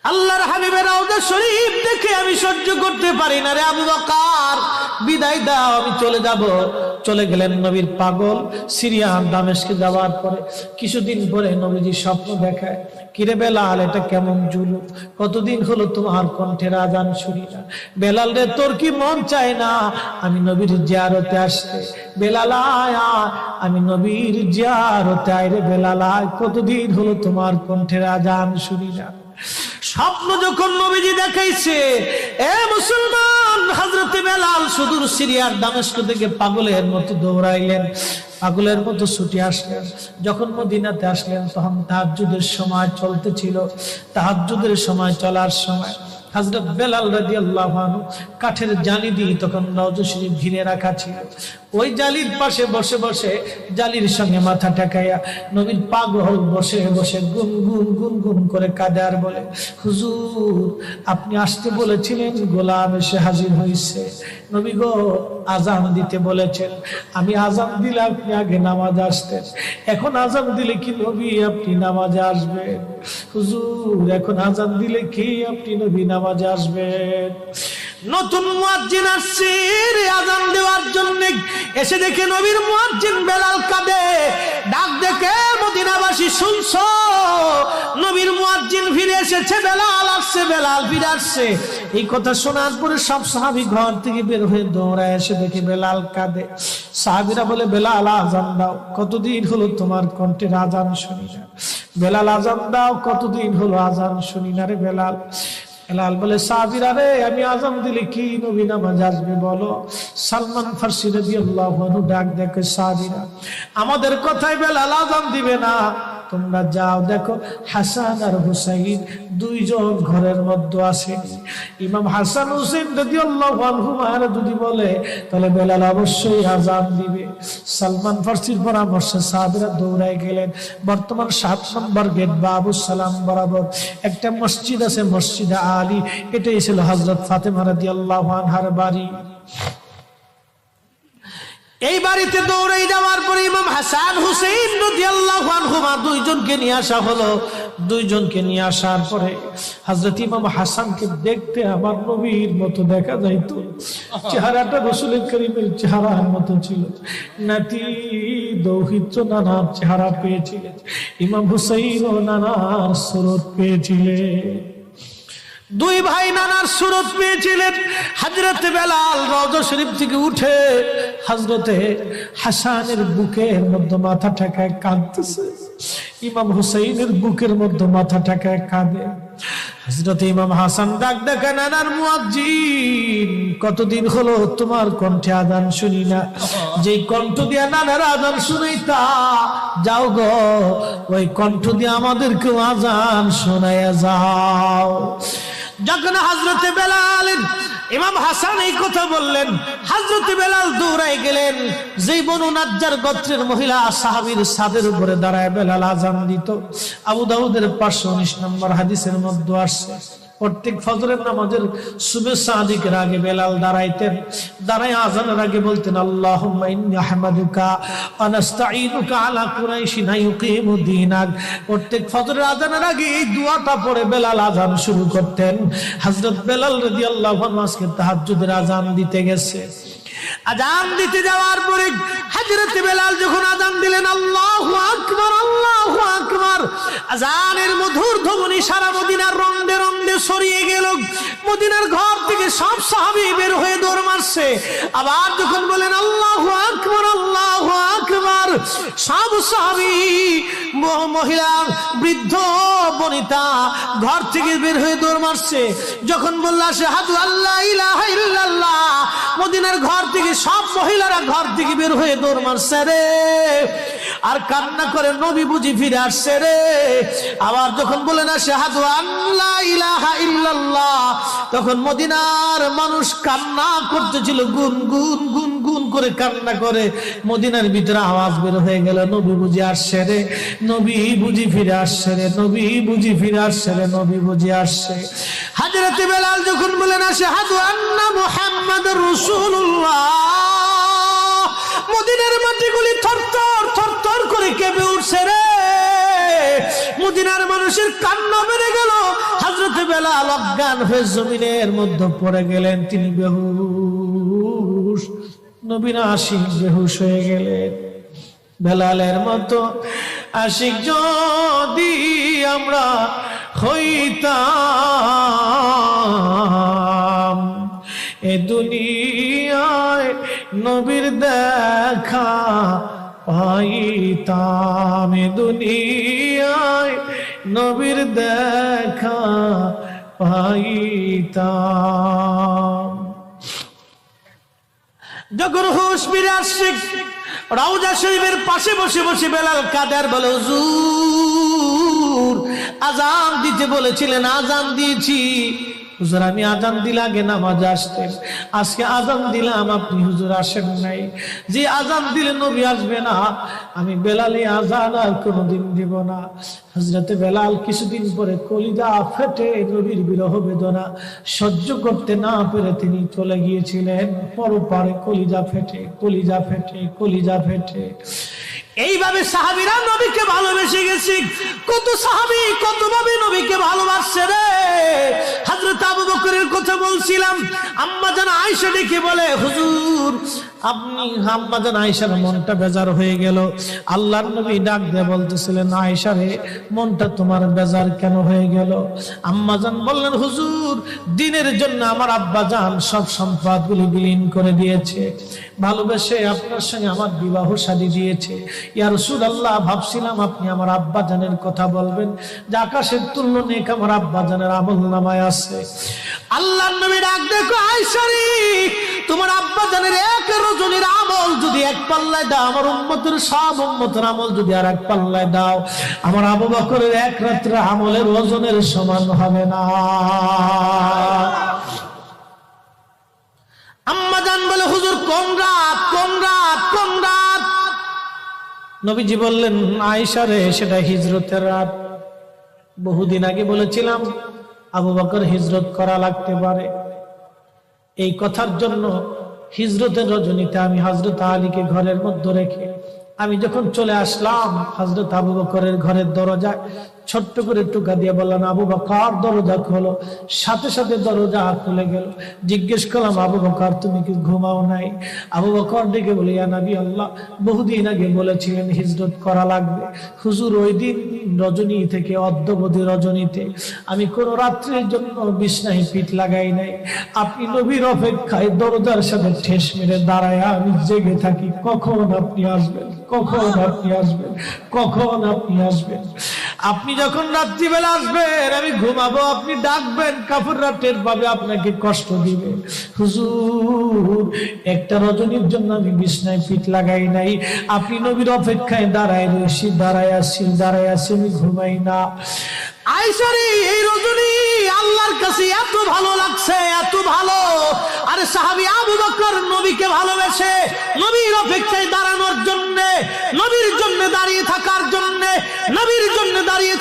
আল্লাহর হাবিবের রওজা শরীফ দেখে আমি সহ্য করতে পারি না রে আবু বকর, বিদায় দাও, আমি চলে যাব। চলে গেলেন নবীর পাগল। সিরিয়া দামেস্কে যাওয়ার পরে কিছুদিন পরে নবীজি স্বপ্ন দেখায়, কিরে বেলাল, এটা কেমন জুলুম, কতদিন হলো তোমার কণ্ঠের আজান শুনি না। বেলাল রে, তোর কি মন চায় না আমি নবীর জিয়ারতে আসতে? বেলাল আয়, আমি নবীর জিয়ারতে আয় রে বেলাল আয়, কতদিন হলো তোমার কণ্ঠের আজান শুনি না। স্বপ্ন যখন নবীজি দেখাইছে, এ মুসলমান, হযরতে বেলাল সুদূর সিরিয়ার দামেস্ক থেকে পাগলের মতো দৌড়াইলেন, পাগলের মতো ছুটে আসলেন। যখন মদিনাতে আসলেন তখন তাহাজ্জুদের সময় চলতেছিল। তাহাজ্জুদের সময় চলার সময় হযরত বেলাল রাদিয়াল্লাহু আনহু কাঠের জালি দিয়ে তখন রওজা শরীফ ঘিরে রাখা ছিল। ওই জালির পাশে বসে বসে জালির সঙ্গে মাথা ঠেকাইয়া নবীর পাগল বসে বসে গুনগুন গুনগুন করে কাঁদে আর বলে, হুজুর, আপনি আসতে বলেছিলেন, গোলাম এসে হাজির হয়েছে। নবী গো, আজান দিতে বলেছেন, আমি আজান দিলে আপনি আগে নামাজ আসতেন, এখন আজান দিলে কি নবী আপনি নামাজে আসবেন? হুজুর, এখন আজান দিলে কি আপনি নবী নামাজে আসবেন? নতুন মুয়াজ্জিন আসছে আজান দেওয়ার জন্য, এসে দেখে নবীর মুয়াজ্জিন বেলাল কাঁদে। ডাক দেখে মদিনাবাসী শুনছো, নবীর মুয়াজ্জিন ফিরে এসেছে, বেলাল আসছে, বেলাল ফিরে আসছে। এই কথা শোনার পরে সব সাহাবী ঘর থেকে বের হয়ে দৌড়ায় এসে দেখে বেলাল কাঁদে। সাহাবীরা বলে, বেলাল আজান দাও, কতদিন হলো তোমার কণ্ঠের আজান শুনি না। বেলাল আজান দাও, কতদিন হলো আজান শুনি না রে বেলাল। বেলাল বলে, সাহাবীরা রে, আমি আজান দিলে কি নবী নামাজ আসবে বলো? সালমান ফারসি রাদিয়াল্লাহু আনহু ডাক দেখে, সাহাবীরা, আমাদের কথাই বেলাল আজান দিবে না, তোমরা যাও দেখো হাসান আর হুসাইন দুইজন ঘরের মধ্যে আছে। ইমাম হাসান হুসাইন রাদিয়াল্লাহু আনহুমা যদি বলে তাহলে বেলাল অবশ্যই আজান দিবে। সালমান ফারসির পরামর্শে সাহাবীরা দৌড়ায় গেলেন। বর্তমান 7 নম্বর গেট বাবু সালাম বরাবর একটা মসজিদ আছে, মসজিদে আলী, এটাই ছিল হযরত ফাতেমা রাদিয়াল্লাহু আনহার বাড়ি। এই বাড়িতে দৌড়াই যাওয়ার পরে ইমাম হাসান হুসাইন রাদিয়াল্লাহু আনহুমা দুইজনকে নিয়ে আসা হলো। দুইজনকে নিয়ে আসার পরে হযরত ইমাম হাসানকে দেখতে আমার নবীর মতো দেখা যাইতো, চেহারাটা রাসূল করিমের চেহারার মতো ছিল। নাতি দৌহিত্র নানার চেহারা পেয়েছিলেন, ইমাম হুসাইন ও নানার সুরত পেয়েছিলেন। দুই ভাই নানার সুরত পেয়েছিলেন। হযরত বেলাল রওজা শরীফ থেকে উঠে হযরতে হাসানের বুকের মধ্যে মাথা ঠেকায় কাঁদতেছে, ইমাম হুসাইনের বুকের মধ্যে মাথা ঠেকায় কাঁদে। হযরত ইমাম হাসান ডাক ডাকা, নানার মুয়াজ্জিন, কতদিন হলো তোমার কণ্ঠে আজান শুনি না, যেই কণ্ঠ দিয়া নানার আজান শুনাইতা, যাও গো ওই কণ্ঠ দিয়ে আমাদেরকেও আজান শোনাইয়া যাও। যখন হযরতে বেলাল ইমাম হাসান এই কথা বললেন, হযরতে বেলাল দৌড়ায় গেলেন। যেই বনু নাজ্জার গোত্রের মহিলা সাহাবীর ছাদের উপরে দাঁড়ায় বেলাল আজান দিত। আবু দাউদের 519 নম্বর হাদিসের মধ্যে আসছে, প্রত্যেক ফজরের নামাজের সুবহে সাদিকের আগে বেলাল দাঁড়াইতেন। দাঁড়ায় আজানের আগে বলতেন, আল্লাহুম্মা ইন্নী আহমাদুকা ওয়া নাস্তাঈনুকা আলা কুরাইশিন ইউকিমু দীনাক। প্রত্যেক ফজরের আজানের আগে এই দোয়াটা পড়ে বেলাল আজান শুরু করতেন। হযরত বেলাল রাদিয়াল্লাহু আনহু আজকে তাহাজ্জুদের আজান দিতে গেছে। আজান দিতে যাওয়ার পরে হযরত বেলাল যখন আজান দিলেন, আল্লাহু আকবার, আল্লাহু আকবার, আজানের মধুর ধ্বনি সারা মদিনার রন্দে রন্দে ছড়িয়ে গেল। মদিনার ঘর থেকে সব সাহাবী বের হয়ে দৌড় মারছে। আবার যখন বলেন আল্লাহু আকবার, আল্লাহু আকবার, সব সাহাবী, মহিলা, বৃদ্ধ, বনিতা ঘর থেকে বের হয়ে দৌড় মারছে। যখন বলল আশহাদু আল্লা ইলাহা ইল্লাল্লাহ, মদিনার ঘর থেকে সব মহিলারা ঘর থেকে বের হয়ে দৌড় মারছে রে, আর কান্না করে, নবী বুঝি ফিরে আসছে রে। আবার যখন বলেন আশহাদু আল্লা ইলাহা ইল্লাল্লাহ, তখন মদিনার মানুষ কান্না করতেছিল, গুন গুন গুন গুন করে কান্না করে। মদিনার ভিতরে আওয়াজ বের হয়ে গেল, নবী বুঝি আসছে রে, নবী বুঝি ফিরে আসছে রে, নবী বুঝি ফিরে আসছে রে, নবী বুঝি আসছে। হযরত বেলাল যখন বলেন আশহাদু আন্না মুহাম্মাদুর রাসূলুল্লাহ, মদিনার মাটিগুলি থরথর থরথর করে কেঁপে উঠছে রে। মদিনার মানুষের কান্না বেড়ে গেল। হযরত বেলাল অজ্ঞান হয়ে জমিনের মধ্যে পড়ে গেলেন, তিনি বেহুশ। নবীর আশিক বেহুশ হয়ে গেলেন। বেলালের মতো আশিক যদি আমরা হইতাম, এ দুনিয়ায় নবীর দেখা পাইতাম, এ দুনিয়ায় নবীর দেখা পাইতাম। যখন হুঁশ ফিরে আসছে, রওজা শরীফের পাশে বসে বসে বেলাল কাদের বলে, হুজুর আজান দিতে বলেছিলেন, আজান দিয়েছি। হুজুর আমি আজান দিলে আগে নামাজে আসতেন, আজকে আজান দিলাম আপনি হুজুর আসেন নাই। যে আজান দিলে নবী আসবে না, আমি বেলাল আজান আর কোনোদিন দিব না। হযরতে বেলাল কিছুদিন পরে কলিজা ফেটে নবীর বিরহ বেদনা সহ্য করতে না পেরে তিনি চলে গিয়েছিলেন পরপারে। কলিজা ফেটে, কলিজা ফেটে, কলিজা ফেটে। এইভাবে সাহাবীরা নবীকে ভালোবেসে গেছে। কত সাহাবী কতভাবে নবীকে ভালোবাসছে রে। হযরত আবু বকরের কথা বলছিলাম, আম্মা জান আয়েশা ডেকে বলে, হুজুর আপনি, আম্মা জান আয়েশার মনটা বেজার হয়ে গেল। আল্লাহর নবী ডাক দিয়ে বলতেছিলেন, আয়েশা রে মনটা তোমার বেজার কেন হয়ে গেল? আম্মা জান বললেন, হুজুর দিনের জন্য আমার আব্বা জান সব সম্পদগুলি বিলীন করে দিয়েছে, ভালোবেসে আপনার সঙ্গে আমার বিবাহ শাদী দিয়েছে। ইয়া রাসূলুল্লাহ ভাবছিলাম আপনি আমার আব্বা জানের কথা বলবেন, যে আকাশের তুল্য নেক আমার আব্বা জানের আমলনামায় আছে। আল্লাহর নবী ডাক দেখো, আয়েশা রে তোমার আব্বা জানের এক রজনীর আমল যদি এক পাল্লায় দাও, আমার উম্মতের সব উম্মতের আমল যদি আর এক পাল্লায় দাও, আমার আবু বকরের এক রাত্রে আমলের ওজনের সমান হবে না। আম্মা জান বলে, হুজুর কোন রাত, কোন রাত, কোন রাত? নবীজি বললেন, আয়েশা রে সেটা হিজরতের রাত। বহুদিন আগে বলেছিলাম আবু বকর হিজরত করা লাগতে পারে, এই কথার জন্য হিজরতের রজনীতে আমি হযরত আলীকে ঘরের মধ্যে রেখে আমি যখন চলে আসলাম, হযরত আবু বকরের ঘরের দরজায় ছোট্ট করে টুকা দিয়ে বললাম, আবু বকর দরজা খোলো। সাথে সাথে দরজা খুলে গেল। জিজ্ঞেস করলাম, আবু বকর তুমি কি ঘুমাও নাই? আবু বকর ডেকে বলে, ইয়া নবী আল্লাহ বহুদিন আগে বলেছিলেন হিজরত করা লাগবে। হুজুর ওই দিন রজনী থেকে অদ্যবধি রজনীতে আমি কোন রাত্রির জন্য বিছনায় পিঠ লাগাই নাই। আপনি নবীর অপেক্ষায় দরজার সাথে ঠেস মেরে দাঁড়ায় আমি জেগে থাকি, কখন আপনি আসবেন, কখন আপনি আসবেন, কখন আপনি আসবেন। আপনি যখন রাত্রিবেলা আসবেন আমি ঘুমাবো, আপনি ডাকবেন, কাফেররা টের পাবে, আপনাকে কষ্ট দিবে। হুজুর একটা রজনীর জন্য আমি বিছনায় পিঠ লাগাই নাই, আপনি নবীর অপেক্ষায় দাঁড়ায় রয়েছি, দাঁড়ায় আসছি, দাঁড়ায় আসছি, আমি ঘুমাই না। আয়েশা রে এই রজনী আল্লাহর কাছে এত ভালো লাগছে, এত ভালো। আরে সাহাবী আবু বকর নবীকে ভালোবেসে নবীর অপেক্ষায় দাঁড়ানোর জন্য, নবীর জন্য দাঁড়িয়ে থাকার জন্য, নবীর জন্য দাঁড়িয়ে